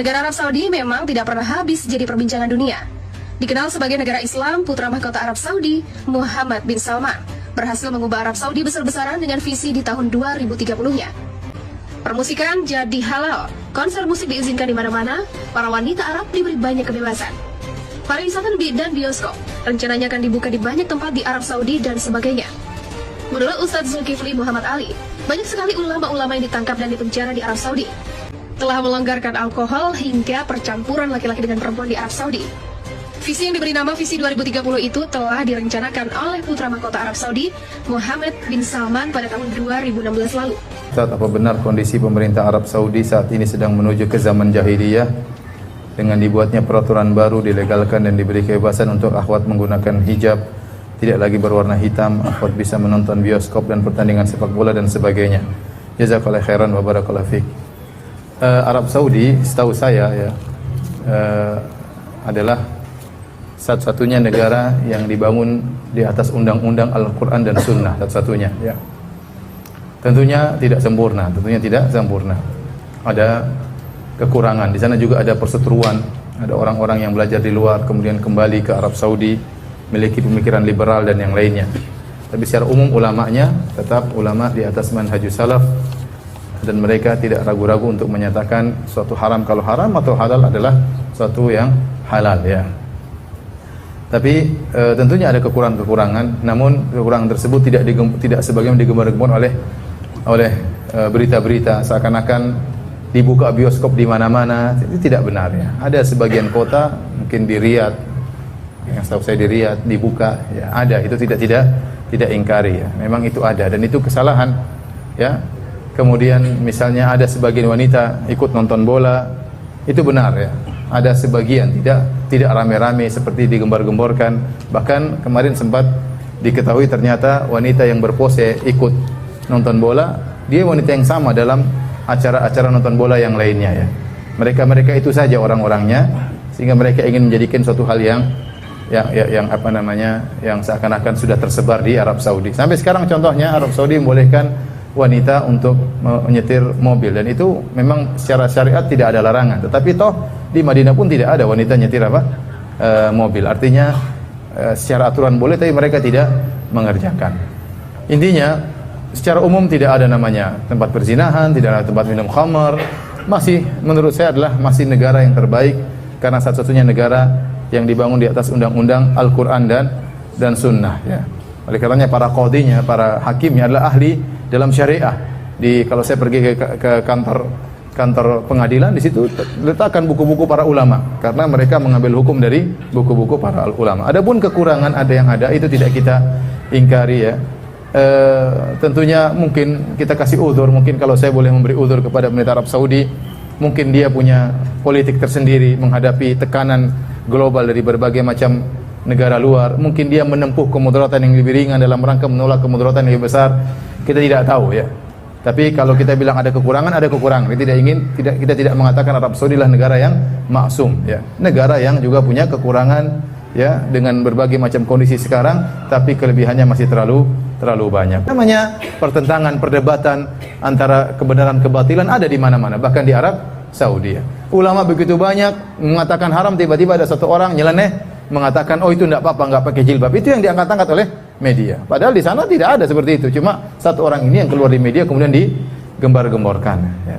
Negara Arab Saudi memang tidak pernah habis jadi perbincangan dunia. Dikenal sebagai negara Islam, putra mahkota Arab Saudi, Muhammad bin Salman, berhasil mengubah Arab Saudi besar-besaran dengan visi di tahun 2030-nya. Permusikan jadi halal, konser musik diizinkan di mana-mana, para wanita Arab diberi banyak kebebasan. Pariwisata dan bioskop rencananya akan dibuka di banyak tempat di Arab Saudi dan sebagainya. Menurut Ustadz Zulkifli Muhammad Ali, banyak sekali ulama-ulama yang ditangkap dan dipenjara di Arab Saudi. Telah melonggarkan alkohol hingga percampuran laki-laki dengan perempuan di Arab Saudi. Visi yang diberi nama Visi 2030 itu telah direncanakan oleh putra mahkota Arab Saudi, Muhammad bin Salman pada tahun 2016 lalu. Ustaz, apa benar kondisi pemerintah Arab Saudi saat ini sedang menuju ke zaman jahiliyah dengan dibuatnya peraturan baru, dilegalkan dan diberi kebebasan untuk akhwat menggunakan hijab, tidak lagi berwarna hitam, akhwat bisa menonton bioskop dan pertandingan sepak bola dan sebagainya. Jazakallahu khairan wa barakallahu fiik. Arab Saudi setahu saya ya adalah satu-satunya negara yang dibangun di atas undang-undang Al-Quran dan Sunnah, satu-satunya ya. Tentunya tidak sempurna, ada kekurangan. Di sana juga ada perseteruan, ada orang-orang yang belajar di luar kemudian kembali ke Arab Saudi, memiliki pemikiran liberal dan yang lainnya. Tapi secara umum ulamanya tetap ulama di atas manhajus salaf, dan mereka tidak ragu-ragu untuk menyatakan suatu haram kalau haram atau halal adalah suatu yang halal ya. Tapi tentunya ada kekurangan-kekurangan, namun kekurangan tersebut tidak sebagaimana digembar-gemborkan oleh berita-berita seakan-akan dibuka bioskop di mana-mana. Itu tidak benar ya. Ada sebagian kota, mungkin di Riyadh, yang setahu saya di Riyadh dibuka ya, ada. Itu tidak ingkari ya. Memang itu ada dan itu kesalahan ya. Kemudian misalnya ada sebagian wanita ikut nonton bola, itu benar ya. Ada sebagian tidak rame-rame seperti digembar-gemborkan. Bahkan kemarin sempat diketahui ternyata wanita yang berpose ikut nonton bola, dia wanita yang sama dalam acara-acara nonton bola yang lainnya ya. Mereka itu saja orang-orangnya, sehingga mereka ingin menjadikan suatu hal yang seakan-akan sudah tersebar di Arab Saudi. Sampai sekarang contohnya Arab Saudi membolehkan wanita untuk menyetir mobil, dan itu memang secara syariat tidak ada larangan. Tetapi toh di Madinah pun tidak ada wanita nyetir mobil. Artinya secara aturan boleh, tapi mereka tidak mengerjakan. Intinya secara umum tidak ada namanya tempat perzinahan, tidak ada tempat minum khamar. Masih menurut saya adalah masih negara yang terbaik, karena satu-satunya negara yang dibangun di atas undang-undang Al-Quran dan Sunnah ya. Oleh karenanya para qadhinya, para hakimnya adalah ahli dalam syariah. Kalau saya pergi ke kantor pengadilan, di situ letakkan buku-buku para ulama, karena mereka mengambil hukum dari buku-buku para ulama. Adapun kekurangan ada yang ada, itu tidak kita ingkari ya. Tentunya mungkin kita kasih uzur, mungkin kalau saya boleh memberi uzur kepada pemerintah Arab Saudi, mungkin dia punya politik tersendiri menghadapi tekanan global dari berbagai macam negara luar. Mungkin dia menempuh kemudaratan yang lebih ringan dalam rangka menolak kemudaratan yang lebih besar. Kita tidak tahu ya. Tapi kalau kita bilang ada kekurangan, ada kekurangan. Kita tidak mengatakan Arab Saudi adalah negara yang maksum ya. Negara yang juga punya kekurangan ya, dengan berbagai macam kondisi sekarang, tapi kelebihannya masih terlalu banyak. Namanya pertentangan, perdebatan antara kebenaran kebatilan ada di mana-mana, bahkan di Arab Saudi ya. Ulama begitu banyak mengatakan haram, tiba-tiba ada satu orang nyeleneh mengatakan oh itu tidak apa-apa, enggak pakai jilbab. Itu yang diangkat-angkat oleh media. Padahal di sana tidak ada seperti itu. Cuma satu orang ini yang keluar di media kemudian digembar-gemborkan ya.